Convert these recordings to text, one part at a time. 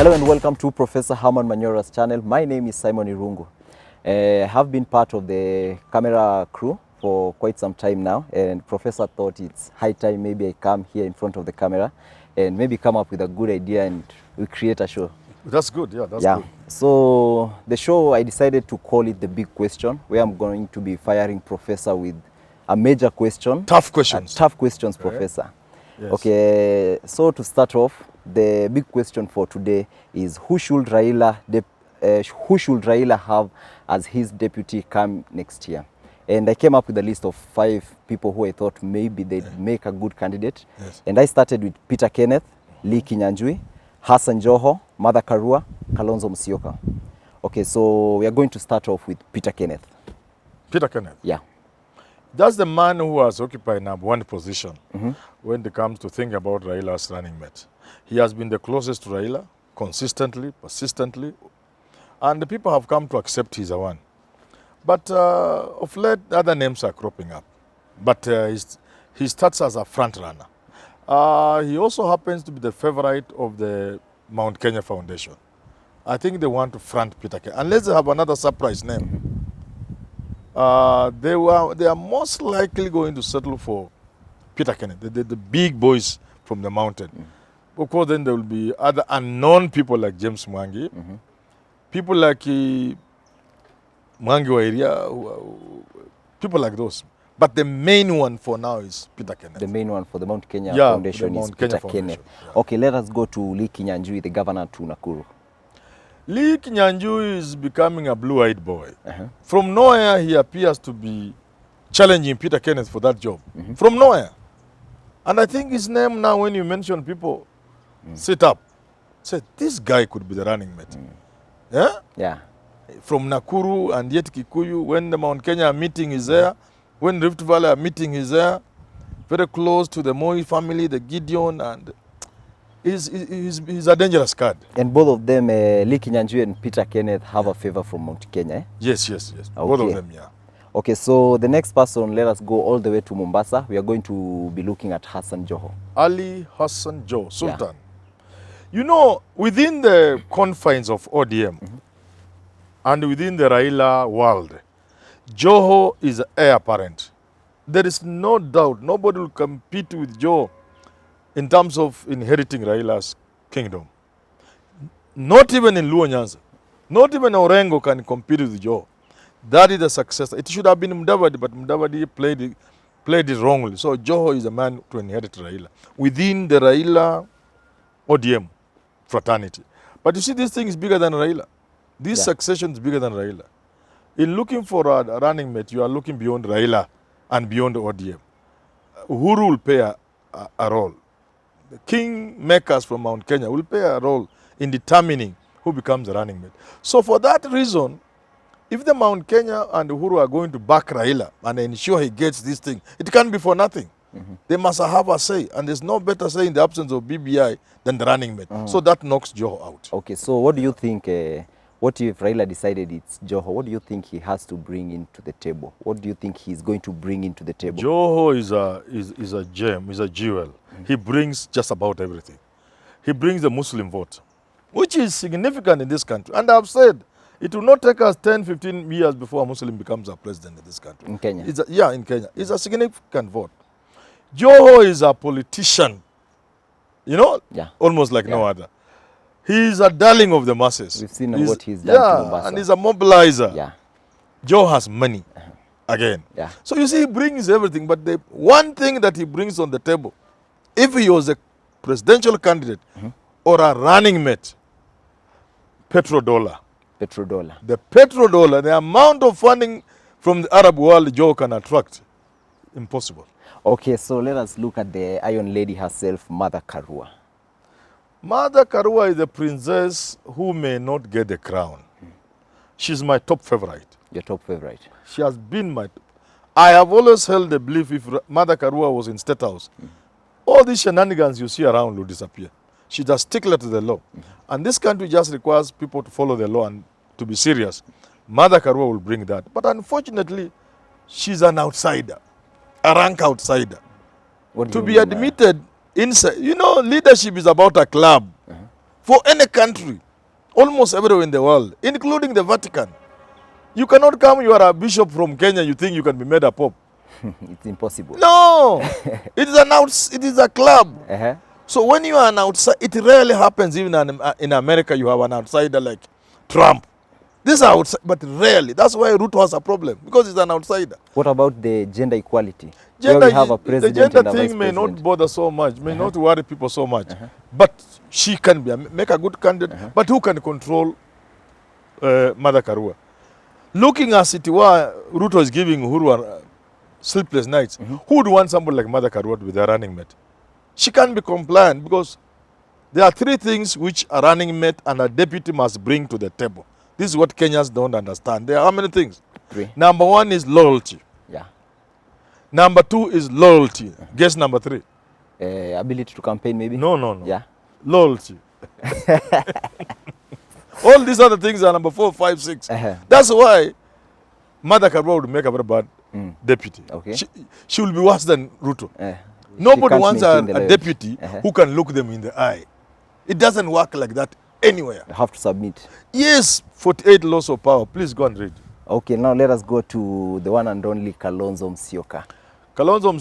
Hello and welcome to Professor Herman Manyora's channel. My name is Simon Irungu. I have been part of the camera crew for quite some time now, and Professor thought it's high time maybe I come here in front of the camera and maybe come up with a good idea and we create a show. That's good, yeah, that's good. So the show, I decided to call it The Big Question, where I'm going to be firing Professor with a major question. Tough questions. Tough questions, Professor. Yes. Okay, so to start off, the big question for today is who should Raila have as his deputy come next year? And I came up with a list of 5 people who I thought maybe they'd make a good candidate. Yes. And I started with Peter Kenneth, Kinyanjui, Hassan Joho, Karua, Kalonzo Musyoka. Okay, so we are going to start off with Peter Kenneth. Peter Kenneth? Yeah. That's the man who has occupied number 1 position when it comes to think about Raila's running mate. He has been the closest to Raila, consistently, persistently, and the people have come to accept he's the one. But of late, other names are cropping up. But he starts as a front runner. He also happens to be the favorite of the Mount Kenya Foundation. I think they want to front Peter Kenneth, unless they have another surprise name. They are most likely going to settle for Peter Kenneth, the big boys from the mountain. Of course, then there will be other unknown people like James Mwangi, people like Mwangi Wairia, people like those. But the main one for now is Peter Kenneth. The main one for the Mount Kenya Foundation is Peter Kenneth. Yeah. Okay, let us go to Kinyanjui, the governor to Nakuru. Kinyanjui is becoming a blue-eyed boy. From nowhere, he appears to be challenging Peter Kenneth for that job. From nowhere. And I think his name now, when you mention people, sit up. Say, this guy could be the running mate. Yeah? Yeah. From Nakuru and yet Kikuyu, when the Mount Kenya meeting is there, when Rift Valley meeting is there, very close to the Moi family, the Gideon, and he's a dangerous card. And both of them, Kinyanjui and Peter Kenneth, have a favor from Mount Kenya. Eh? Yes. Okay. Both of them, yeah. Okay, so the next person, let us go all the way to Mombasa. We are going to be looking at Hassan Joho. Ali Hassan Joho, Sultan. Yeah. You know, within the confines of ODM and within the Raila world, Joho is heir apparent. There is no doubt nobody will compete with Joho in terms of inheriting Raila's kingdom. Not even in Luo Nyanza. Not even Orengo can compete with Joho. That is the success. It should have been Mudavadi, but Mudavadi played it wrongly. So Joho is a man to inherit Raila within the Raila ODM fraternity. But you see, this thing is bigger than Raila. This succession is bigger than Raila. In looking for a running mate, you are looking beyond Raila and beyond ODM. Uhuru will play a role. The king makers from Mount Kenya will play a role in determining who becomes the running mate. So for that reason, if the Mount Kenya and Uhuru are going to back Raila and ensure he gets this thing, it can't be for nothing. They must have a say, and there's no better say in the absence of BBI than the running mate. So that knocks Joho out. Okay, so what do you think, what if Raila decided it's Joho, what do you think he has to bring into the table? What do you think he's going to bring into the table? Joho is a gem, is a jewel. He brings just about everything. He brings the Muslim vote, which is significant in this country. And I've said, it will not take us 10, 15 years before a Muslim becomes a president in this country. In Kenya? In Kenya. It's a significant vote. Joho is a politician, you know, almost like no other. He's a darling of the masses. We've seen what he's done to Mombasa. And he's a mobilizer. Joho has money, again. So you see, he brings everything, but the one thing that he brings on the table, if he was a presidential candidate or a running mate, petrodollar. Petrodollar. The petrodollar, the amount of funding from the Arab world Joho can attract, impossible. Okay, so let us look at the Iron Lady herself, Mother Karua. Mother Karua is a princess who may not get the crown. She's my top favorite. Your top favorite? She has been my... I have always held the belief if Mother Karua was in State House, all these shenanigans you see around will disappear. She's a stickler to the law. And this country just requires people to follow the law and to be serious. Mother Karua will bring that. But unfortunately, she's an outsider. A rank outsider. To be admitted inside, you know, leadership is about a club. for any country, almost everywhere in the world, including the Vatican. You cannot come, you are a bishop from Kenya, you think you can be made a pope. It's impossible. No, it is a club. So when you are an outsider, it rarely happens. Even in America, you have an outsider like Trump. This is outside, but rarely. That's why Ruto has a problem, because he's an outsider. What about the gender equality? Gender, we have a president the gender and a vice thing may president. not bother so much, may not worry people so much. But she can make a good candidate. But who can control Mother Karua? Looking as it were, Ruto is giving Uhuru sleepless nights. Who would want somebody like Mother Karua to be their running mate? She can't be compliant, because there are three things which a running mate and a deputy must bring to the table. This is what Kenyans don't understand. There are how many things? Three. Number one is loyalty. Yeah. Number two is loyalty. Guess number three. Ability to campaign, maybe? No. Yeah. Loyalty. All these other things are number 4, 5, 6. That's why Mother Karua would make a very bad deputy. Okay. She will be worse than Ruto. Nobody wants a deputy who can look them in the eye. It doesn't work like that anywhere. You have to submit. Yes, 48 laws of power. Please go and read. Okay, now let us go to the one and only Kalonzo Musyoka. Kalonzo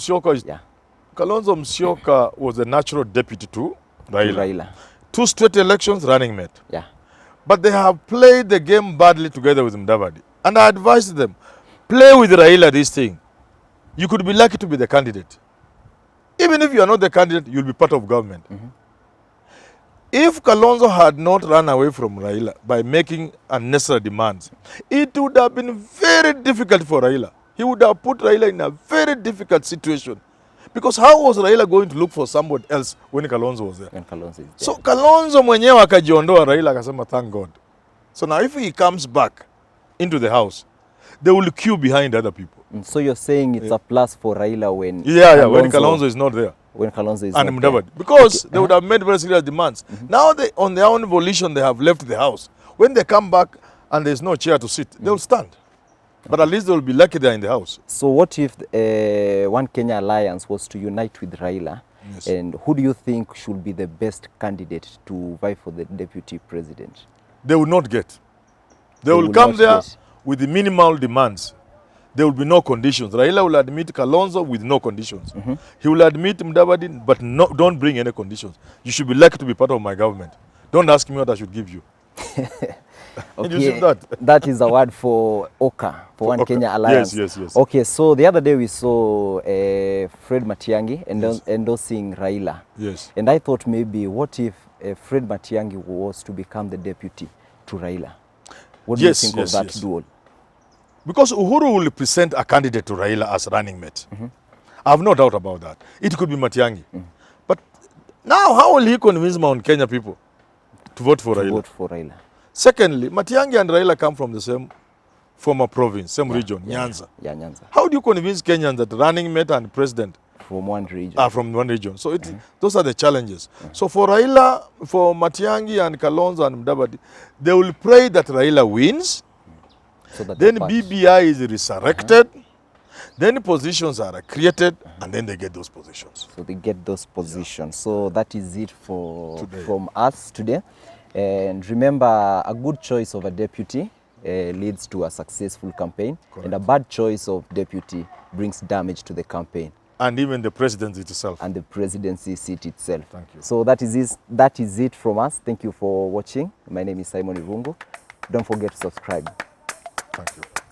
Musyoka was a natural deputy to Raila. 2 straight elections, running mate. Yeah. But they have played the game badly together with Mudavadi. And I advised them, play with Raila this thing. You could be lucky to be the candidate. Even if you are not the candidate, you'll be part of government. If Kalonzo had not run away from Raila by making unnecessary demands, it would have been very difficult for Raila. He would have put Raila in a very difficult situation. Because how was Raila going to look for somebody else when Kalonzo was there? When Kalonzo is there. So Kalonzo mwenyewe akajiondoa, Raila akasema thank God. So now if he comes back into the house, they will queue behind other people. So you're saying it's a plus for Raila when when Kalonzo is not there. When Kalonzo is and not there. Because they would have made very serious demands. Now they, on their own volition, they have left the house. When they come back and there's no chair to sit, they will stand. But at least they will be lucky they're in the house. So what if One Kenya Alliance was to unite with Raila? Yes. And who do you think should be the best candidate to vie for the deputy president? They will not get. They will come there with the minimal demands. There will be no conditions. Raila will admit Kalonzo with no conditions. He will admit Mudavadi, but don't bring any conditions. You should be lucky to be part of my government. Don't ask me what I should give you. Okay, that is a word for OKA, for One Kenya Alliance. Yes. Okay, so the other day we saw Fred Matiang'i endorsing Raila. Yes. And I thought maybe, what if Fred Matiang'i was to become the deputy to Raila? What do you think of that duel? Because Uhuru will present a candidate to Raila as running mate. I have no doubt about that. It could be Matiang'i. But now, how will he convince Mount Kenya people to vote for Raila? Secondly, Matiang'i and Raila come from the same former province, same region, Nyanza. Yeah, Nyanza. How do you convince Kenyans that running mate and president from one region are from one region? So those are the challenges. So for Raila, for Matiang'i and Kalonzo and Mudavadi, they will pray that Raila wins. So that then BBI is resurrected, then positions are created, and then they get those positions. So they get those positions. So that is it from us today. And remember, a good choice of a deputy leads to a successful campaign. Correct. And a bad choice of deputy brings damage to the campaign. And even the presidency itself. And the presidency seat itself. Thank you. So that is it from us. Thank you for watching. My name is Simon Irungu. Don't forget to subscribe. Thank you.